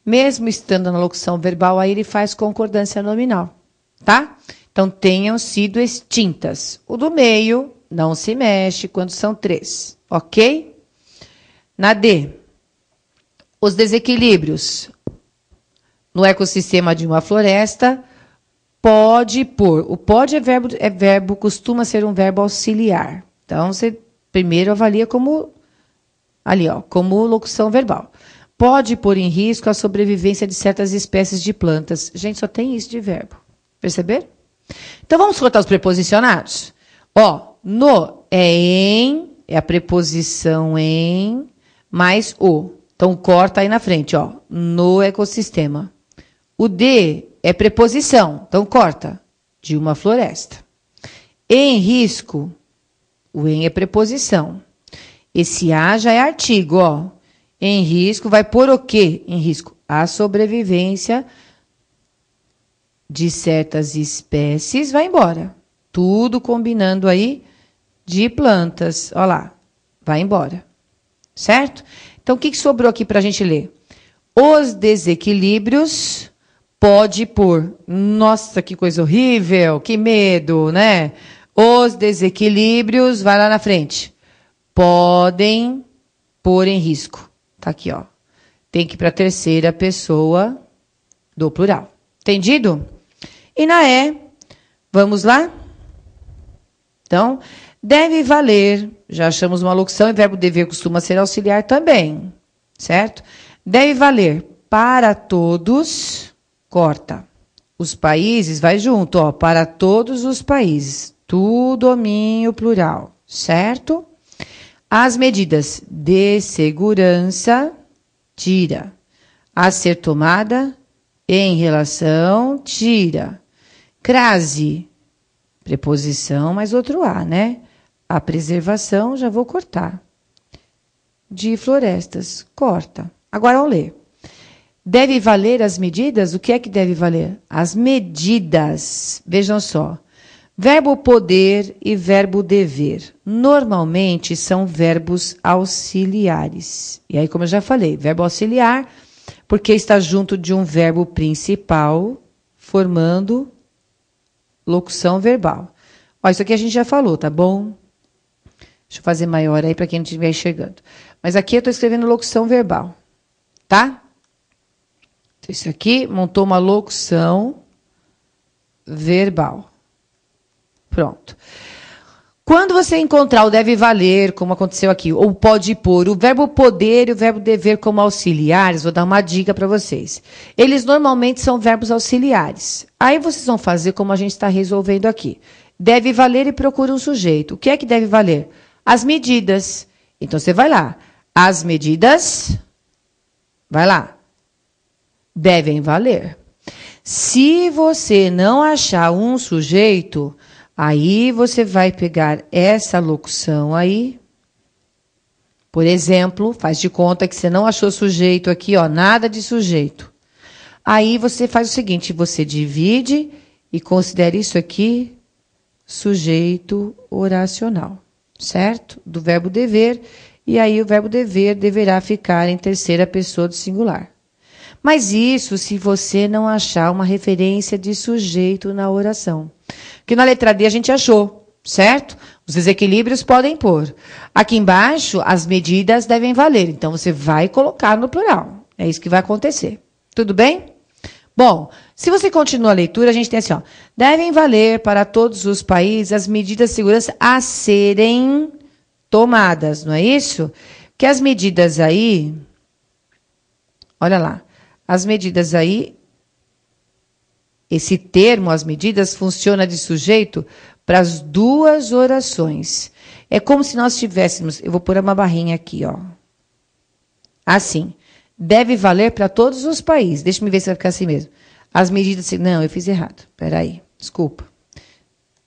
Mesmo estando na locução verbal, aí ele faz concordância nominal, tá? Então, tenham sido extintas. O do meio não se mexe quando são 3, ok? Na D, os desequilíbrios no ecossistema de uma floresta pode pôr. O pode é verbo, costuma ser um verbo auxiliar. Então, você primeiro avalia como, ali, ó, como locução verbal. Pode pôr em risco a sobrevivência de certas espécies de plantas. Gente, só tem isso de verbo. Perceberam? Então, vamos cortar os preposicionados? Ó, no é em, é a preposição em, mais o. Então, corta aí na frente, ó, no ecossistema. O de é preposição, então corta, de uma floresta. Em risco, o em é preposição. Esse a já é artigo, ó. Em risco, vai pôr o quê? Em risco, a sobrevivência de certas espécies, vai embora. Tudo combinando aí de plantas. Olha lá, vai embora. Certo? Então, o que sobrou aqui para a gente ler? Os desequilíbrios pode pôr. Nossa, que coisa horrível, que medo, né? Os desequilíbrios, vai lá na frente. Podem pôr em risco. Tá aqui, ó. Tem que ir para a terceira pessoa do plural. Entendido? E na E, vamos lá? Então, deve valer, já achamos uma locução, e verbo dever costuma ser auxiliar também, certo? Deve valer para todos, corta. Os países, vai junto, ó, para todos os países. Tu domínio plural, certo? As medidas de segurança, tira. A ser tomada, em relação, tira. Crase, preposição, mais outro A, né? A preservação, já vou cortar. De florestas, corta. Agora, vamos ler. Deve valer as medidas? O que é que deve valer? As medidas. Vejam só. Verbo poder e verbo dever. Normalmente são verbos auxiliares. E aí, como eu já falei, verbo auxiliar, porque está junto de um verbo principal, formando locução verbal. Ó, isso aqui a gente já falou, tá bom? Deixa eu fazer maior aí para quem não estiver enxergando. Mas aqui eu estou escrevendo locução verbal, tá? Então, isso aqui montou uma locução verbal. Pronto. Quando você encontrar o deve valer, como aconteceu aqui, ou pode pôr, o verbo poder e o verbo dever como auxiliares, vou dar uma dica para vocês. Eles normalmente são verbos auxiliares. Aí vocês vão fazer como a gente está resolvendo aqui. Deve valer e procura um sujeito. O que é que deve valer? As medidas. Então, você vai lá. As medidas, vai lá, devem valer. Se você não achar um sujeito, aí você vai pegar essa locução aí. Por exemplo, faz de conta que você não achou sujeito aqui, ó, nada de sujeito. Aí você faz o seguinte, você divide e considera isso aqui sujeito oracional, certo? Do verbo dever, e aí o verbo dever deverá ficar em terceira pessoa do singular. Mas isso se você não achar uma referência de sujeito na oração. Que na letra D a gente achou, certo? Os desequilíbrios podem pôr. Aqui embaixo, as medidas devem valer. Então, você vai colocar no plural. É isso que vai acontecer. Tudo bem? Bom, se você continua a leitura, a gente tem assim, ó. Devem valer para todos os países as medidas de segurança a serem tomadas, não é isso? Que as medidas aí, olha lá, as medidas aí, esse termo, as medidas, funciona de sujeito para as duas orações. É como se nós tivéssemos, eu vou pôr uma barrinha aqui, ó. Assim, deve valer para todos os países. Deixa eu ver se vai ficar assim mesmo. As medidas, não, eu fiz errado, peraí, desculpa.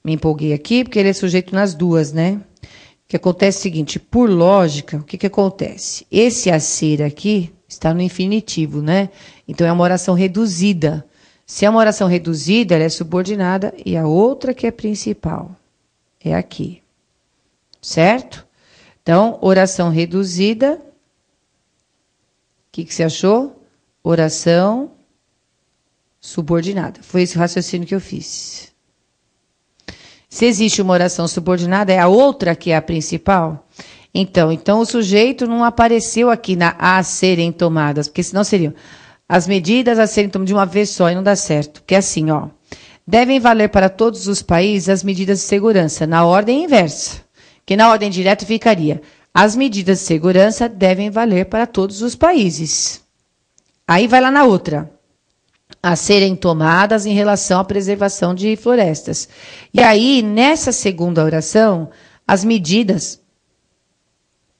Me empolguei aqui, porque ele é sujeito nas duas, né? O que acontece é o seguinte, por lógica, o que acontece? Esse a ser aqui está no infinitivo, né? Então, é uma oração reduzida. Se é uma oração reduzida, ela é subordinada e a outra que é principal é aqui. Certo? Então, oração reduzida. O que você achou? Oração subordinada. Foi esse o raciocínio que eu fiz. Se existe uma oração subordinada, é a outra que é a principal? Então o sujeito não apareceu aqui na a serem tomadas, porque senão seriam as medidas a serem tomadas de uma vez só e não dá certo. Porque é assim, ó. Devem valer para todos os países as medidas de segurança, na ordem inversa. Que na ordem direta ficaria, as medidas de segurança devem valer para todos os países. Aí vai lá na outra. A serem tomadas em relação à preservação de florestas. E aí, nessa segunda oração, as medidas,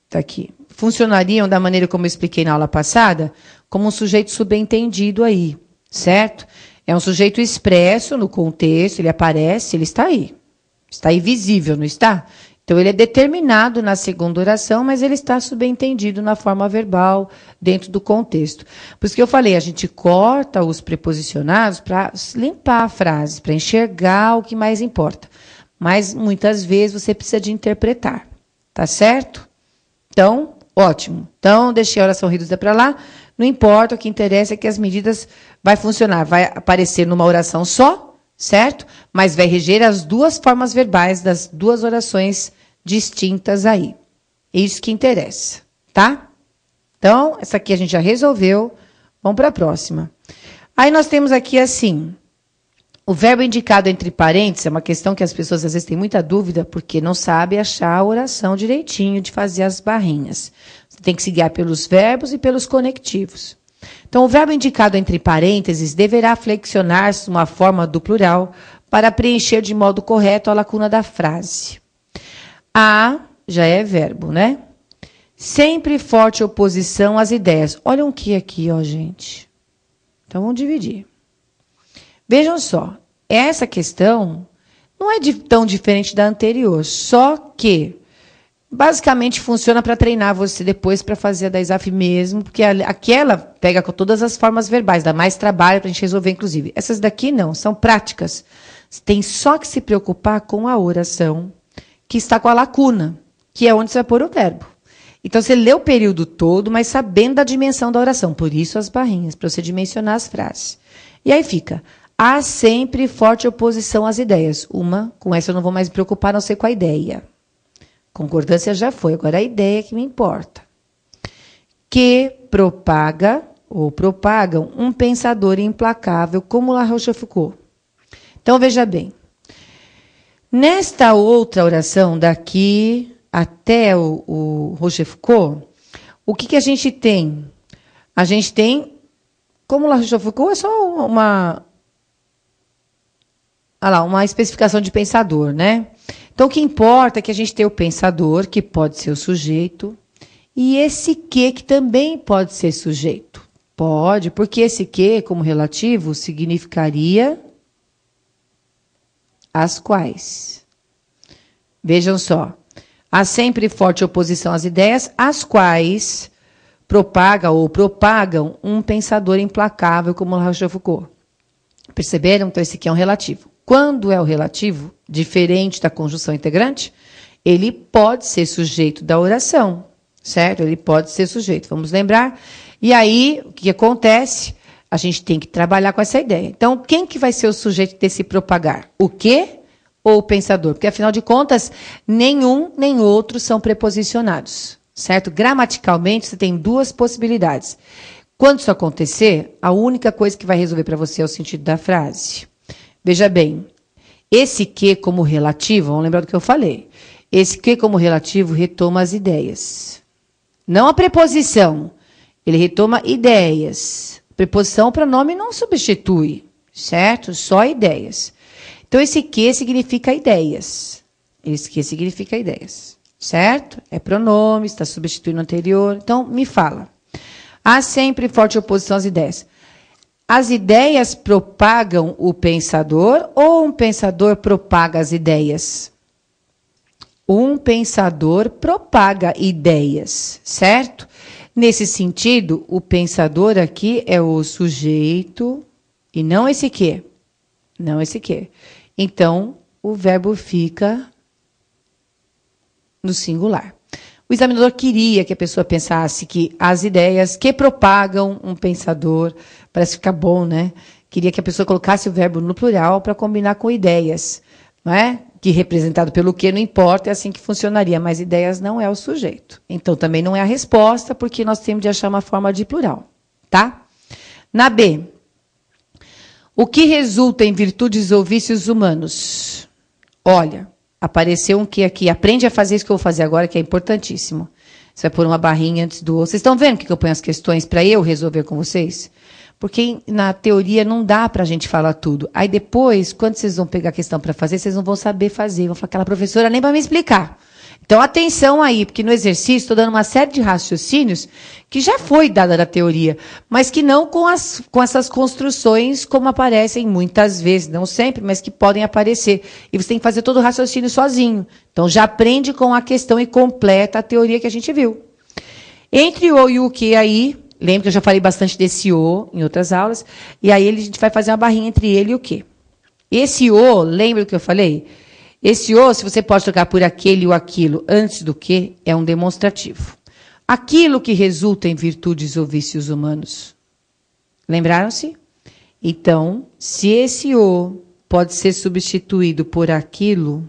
tá aqui, funcionariam da maneira como eu expliquei na aula passada, como um sujeito subentendido aí, certo? É um sujeito expresso no contexto, ele aparece, ele está aí visível, não está? Então, ele é determinado na segunda oração, mas ele está subentendido na forma verbal, dentro do contexto. Por isso que eu falei, a gente corta os preposicionados para limpar a frase, para enxergar o que mais importa. Mas, muitas vezes, você precisa de interpretar. Tá certo? Então, ótimo. Então, deixei a oração reduzida para lá. Não importa, o que interessa é que as medidas vai funcionar. Vai aparecer numa oração só, certo? Mas vai reger as duas formas verbais das duas orações distintas aí. É isso que interessa, tá? Então, essa aqui a gente já resolveu. Vamos para a próxima. Aí nós temos aqui assim, o verbo indicado entre parênteses, é uma questão que as pessoas às vezes têm muita dúvida, porque não sabem achar a oração direitinho de fazer as barrinhas. Você tem que se guiar pelos verbos e pelos conectivos. Então, o verbo indicado entre parênteses deverá flexionar-se uma forma do plural para preencher de modo correto a lacuna da frase. A já é verbo, né? Sempre forte oposição às ideias. Olha um que aqui, ó, gente. Então, vamos dividir. Vejam só, essa questão não é tão diferente da anterior, só que basicamente funciona para treinar você depois para fazer a da ISAF mesmo, porque aquela pega com todas as formas verbais, dá mais trabalho para a gente resolver, inclusive. Essas daqui não, são práticas. Você tem só que se preocupar com a oração, que está com a lacuna, que é onde você vai pôr o verbo. Então, você lê o período todo, mas sabendo da dimensão da oração. Por isso, as barrinhas, para você dimensionar as frases. E aí fica, há sempre forte oposição às ideias. Com essa eu não vou mais me preocupar, a não ser com a ideia. Concordância já foi, agora a ideia que me importa. Que propaga ou propagam um pensador implacável como La Rochefoucauld. Então, veja bem. Nesta outra oração, daqui até o Rochefoucauld, o que a gente tem? A gente tem, como La Rochefoucauld é só uma especificação de pensador, né? Então, o que importa é que a gente tem o pensador, que pode ser o sujeito, e esse que também pode ser sujeito. Pode, porque esse que, como relativo, significaria as quais. Vejam só. Há sempre forte oposição às ideias, as quais propagam um pensador implacável como La Rochefoucauld. Perceberam? Então, esse aqui é um relativo. Quando é o relativo, diferente da conjunção integrante, ele pode ser sujeito da oração, certo? Ele pode ser sujeito, vamos lembrar. E aí, o que acontece? A gente tem que trabalhar com essa ideia. Então, quem que vai ser o sujeito desse propagar? O quê ou o pensador? Porque, afinal de contas, nenhum nem outro são preposicionados, certo? Gramaticalmente, você tem duas possibilidades. Quando isso acontecer, a única coisa que vai resolver para você é o sentido da frase. Veja bem, esse que como relativo, vamos lembrar do que eu falei, esse que como relativo retoma as ideias. Não a preposição, ele retoma ideias. Preposição, o pronome não substitui, certo? Só ideias. Então, esse que significa ideias. Esse que significa ideias, certo? É pronome, está substituindo o anterior. Então, me fala. Há sempre forte oposição às ideias. As ideias propagam o pensador ou um pensador propaga as ideias? Um pensador propaga ideias, certo? Nesse sentido, o pensador aqui é o sujeito e não esse que. Não esse que. Então, o verbo fica no singular. O examinador queria que a pessoa pensasse que as ideias que propagam um pensador, parece ficar bom, né? Queria que a pessoa colocasse o verbo no plural para combinar com ideias, não é? Que representado pelo que não importa, é assim que funcionaria, mas ideias não é o sujeito. Então, também não é a resposta, porque nós temos de achar uma forma de plural, tá? Na B, o que resulta em virtudes ou vícios humanos? Olha, apareceu um que aqui. Aprende a fazer isso que eu vou fazer agora, que é importantíssimo. Você vai pôr uma barrinha antes do outro. Vocês estão vendo que eu ponho as questões para eu resolver com vocês? Porque na teoria não dá para a gente falar tudo. Aí depois, quando vocês vão pegar a questão para fazer, vocês não vão saber fazer. Vão falar, aquela professora nem para me explicar. Então, atenção aí, porque no exercício estou dando uma série de raciocínios que já foi dada na teoria, mas que não com essas construções como aparecem muitas vezes, não sempre, mas que podem aparecer. E você tem que fazer todo o raciocínio sozinho. Então, já aprende com a questão e completa a teoria que a gente viu. Entre o e o que aí, lembra que eu já falei bastante desse o em outras aulas, e aí a gente vai fazer uma barrinha entre ele e o que. Esse o, lembra do que eu falei? Esse o, se você pode trocar por aquele ou aquilo antes do que, é um demonstrativo. Aquilo que resulta em virtudes ou vícios humanos. Lembraram-se? Então, se esse o pode ser substituído por aquilo,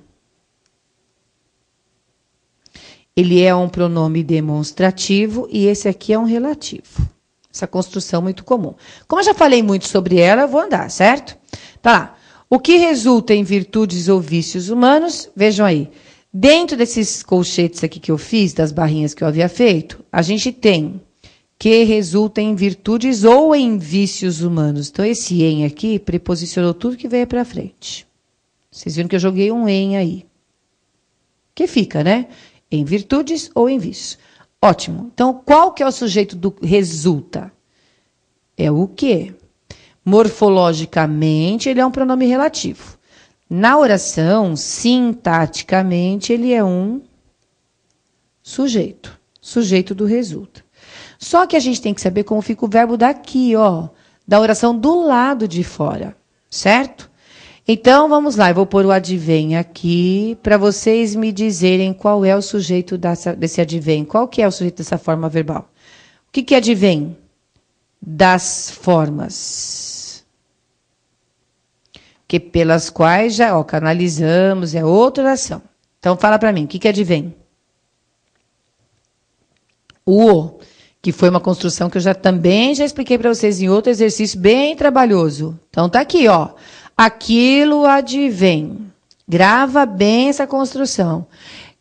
ele é um pronome demonstrativo e esse aqui é um relativo. Essa construção muito comum. Como eu já falei muito sobre ela, eu vou andar, certo? Tá lá. O que resulta em virtudes ou vícios humanos, vejam aí, dentro desses colchetes aqui que eu fiz, das barrinhas que eu havia feito, a gente tem que resulta em virtudes ou em vícios humanos. Então, esse em aqui preposicionou tudo que veio para frente. Vocês viram que eu joguei um em aí. Que fica, né? Em virtudes ou em vícios. Ótimo. Então, qual que é o sujeito do resulta? É o quê? Morfologicamente, ele é um pronome relativo. Na oração, sintaticamente, ele é um sujeito. Sujeito do resulta. Só que a gente tem que saber como fica o verbo daqui, ó, da oração do lado de fora, certo? Então, vamos lá, eu vou pôr o advém aqui para vocês me dizerem qual é o sujeito desse advém. Qual que é o sujeito dessa forma verbal? O que é advém? Das formas. Que pelas quais já canalizamos, é outra oração. Então, fala para mim, o que é advém? O, que foi uma construção que eu também já expliquei para vocês em outro exercício bem trabalhoso. Então tá aqui, ó. Aquilo advém. Grava bem essa construção.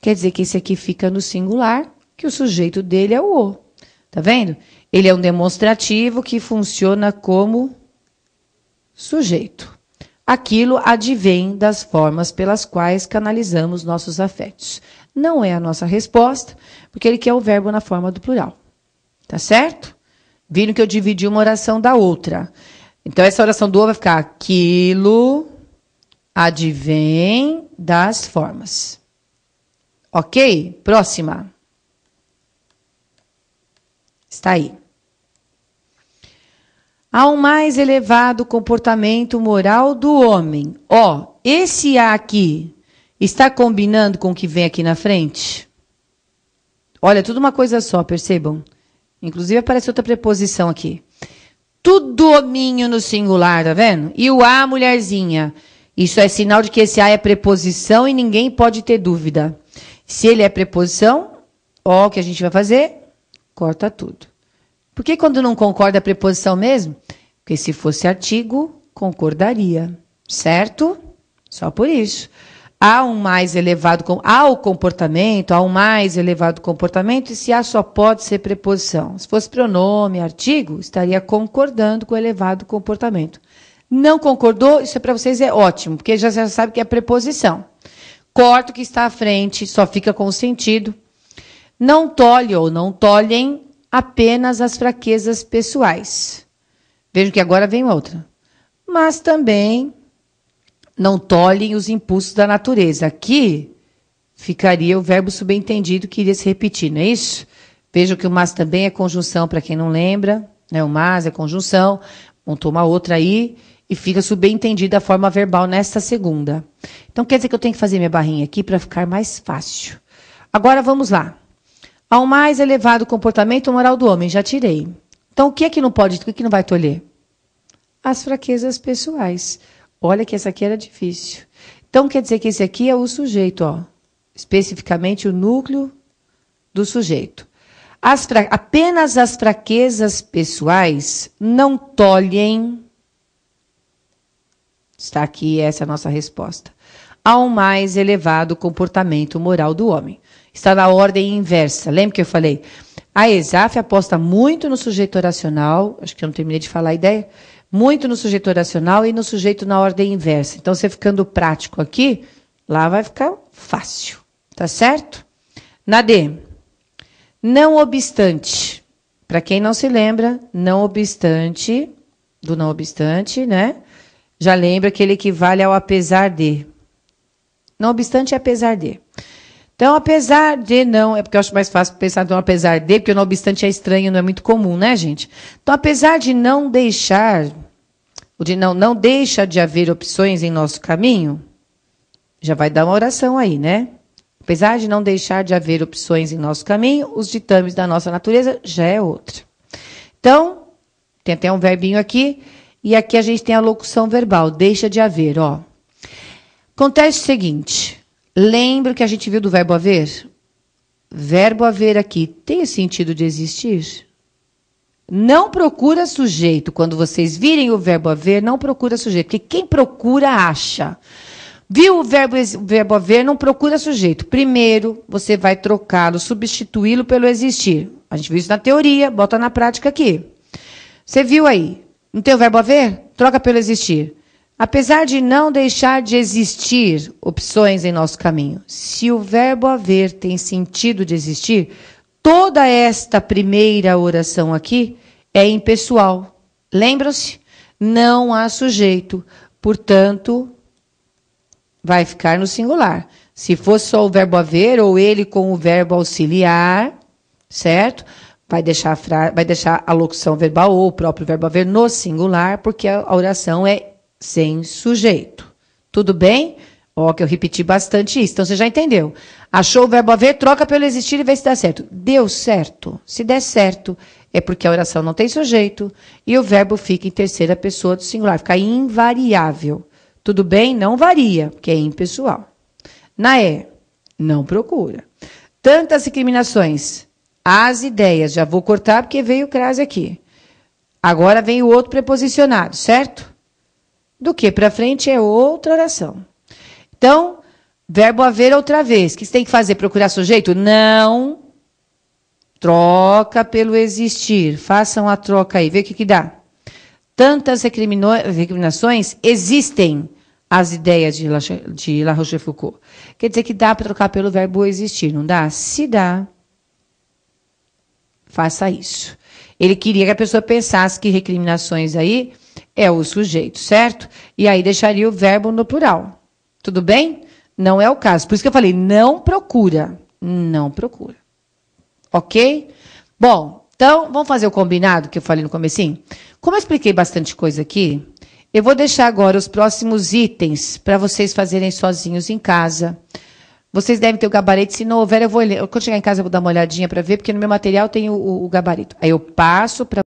Quer dizer que esse aqui fica no singular, que o sujeito dele é o. Tá vendo? Ele é um demonstrativo que funciona como sujeito. Aquilo advém das formas pelas quais canalizamos nossos afetos. Não é a nossa resposta, porque ele quer o verbo na forma do plural. Tá certo? Viram que eu dividi uma oração da outra. Então, essa oração do vai ficar aquilo advém das formas. Ok? Próxima. Está aí. Há um mais elevado comportamento moral do homem. Ó, esse A aqui está combinando com o que vem aqui na frente? Olha, tudo uma coisa só, percebam? Inclusive aparece outra preposição aqui. Tudo hominho no singular, tá vendo? E o A, mulherzinha. Isso é sinal de que esse A é preposição e ninguém pode ter dúvida. Se ele é preposição, ó, o que a gente vai fazer? Corta tudo. Por que quando não concorda a preposição mesmo? Porque se fosse artigo, concordaria. Certo? Só por isso. Há um mais elevado, há o comportamento, há um mais elevado comportamento, e se há só pode ser preposição. Se fosse pronome, artigo, estaria concordando com o elevado comportamento. Não concordou? Isso para vocês é ótimo, porque já sabe que é preposição. Corta o que está à frente, só fica com o sentido. Não tolhe ou não tolhem apenas as fraquezas pessoais. Vejam que agora vem outra. Mas também não tolhem os impulsos da natureza. Aqui ficaria o verbo subentendido que iria se repetir, não é isso? Vejam que o mas também é conjunção, para quem não lembra. Né? O mas é conjunção. Montou uma outra aí e fica subentendido a forma verbal nesta segunda. Então, quer dizer que eu tenho que fazer minha barrinha aqui para ficar mais fácil. Agora, vamos lá. Ao mais elevado comportamento moral do homem, já tirei. Então, o que é que não pode, o que é que não vai tolher? As fraquezas pessoais. Olha que essa aqui era difícil. Então, quer dizer que esse aqui é o sujeito, ó. Especificamente o núcleo do sujeito. Apenas as fraquezas pessoais não tolhem. Está aqui, essa é a nossa resposta. Ao mais elevado comportamento moral do homem. Está na ordem inversa. Lembra que eu falei? A ESAF aposta muito no sujeito oracional. Acho que eu não terminei de falar a ideia. Muito no sujeito oracional e no sujeito na ordem inversa. Então, você ficando prático aqui, lá vai ficar fácil. Tá certo? Na D. Não obstante. Para quem não se lembra, não obstante, do não obstante, né? Já lembra que ele equivale ao apesar de. Não obstante é apesar de. Então, apesar de não, é porque eu acho mais fácil pensar no apesar de, porque o não obstante é estranho, não é muito comum, né, gente? Então, apesar de não deixar, não deixa de haver opções em nosso caminho, já vai dar uma oração aí, né? Apesar de não deixar de haver opções em nosso caminho, os ditames da nossa natureza já é outra. Então, tem até um verbinho aqui, e aqui a gente tem a locução verbal, deixa de haver, ó. Acontece o seguinte, lembra que a gente viu do verbo haver? Verbo haver aqui tem o sentido de existir? Não procura sujeito. Quando vocês virem o verbo haver, não procura sujeito, porque quem procura acha. Viu o verbo haver, não procura sujeito. Primeiro, você vai trocá-lo, substituí-lo pelo existir. A gente viu isso na teoria, bota na prática aqui. Você viu aí? Não tem o verbo haver? Troca pelo existir. Apesar de não deixar de existir opções em nosso caminho, se o verbo haver tem sentido de existir, toda esta primeira oração aqui é impessoal. Lembram-se? Não há sujeito. Portanto, vai ficar no singular. Se fosse só o verbo haver ou ele com o verbo auxiliar, certo? Vai deixar a locução verbal ou o próprio verbo haver no singular, porque a oração é sem sujeito. Tudo bem? Ó, que eu repeti bastante isso. Então, você já entendeu. Achou o verbo haver, troca pelo existir e vê se dá certo. Deu certo. Se der certo, é porque a oração não tem sujeito e o verbo fica em terceira pessoa do singular. Fica invariável. Tudo bem? Não varia, porque é impessoal. Na E, não procura. Tantas recriminações. as ideias. Já vou cortar porque veio o crase aqui. Agora vem o outro preposicionado, certo? Do que para frente é outra oração. Então, verbo haver outra vez. O que você tem que fazer? Procurar sujeito? Não. Troca pelo existir. Façam a troca aí. Vê o que dá. Tantas recriminações existem as ideias de La Rochefoucauld. Quer dizer que dá para trocar pelo verbo existir, não dá? Se dá, faça isso. Ele queria que a pessoa pensasse que recriminações aí é o sujeito, certo? E aí deixaria o verbo no plural. Tudo bem? Não é o caso. Por isso que eu falei, não procura. Não procura. Ok? Bom, então, vamos fazer o combinado que eu falei no comecinho? Como eu expliquei bastante coisa aqui, eu vou deixar agora os próximos itens para vocês fazerem sozinhos em casa. Vocês devem ter o gabarito, se não houver, eu vou ler. Quando chegar em casa eu vou dar uma olhadinha para ver, porque no meu material tem o gabarito. Aí eu passo para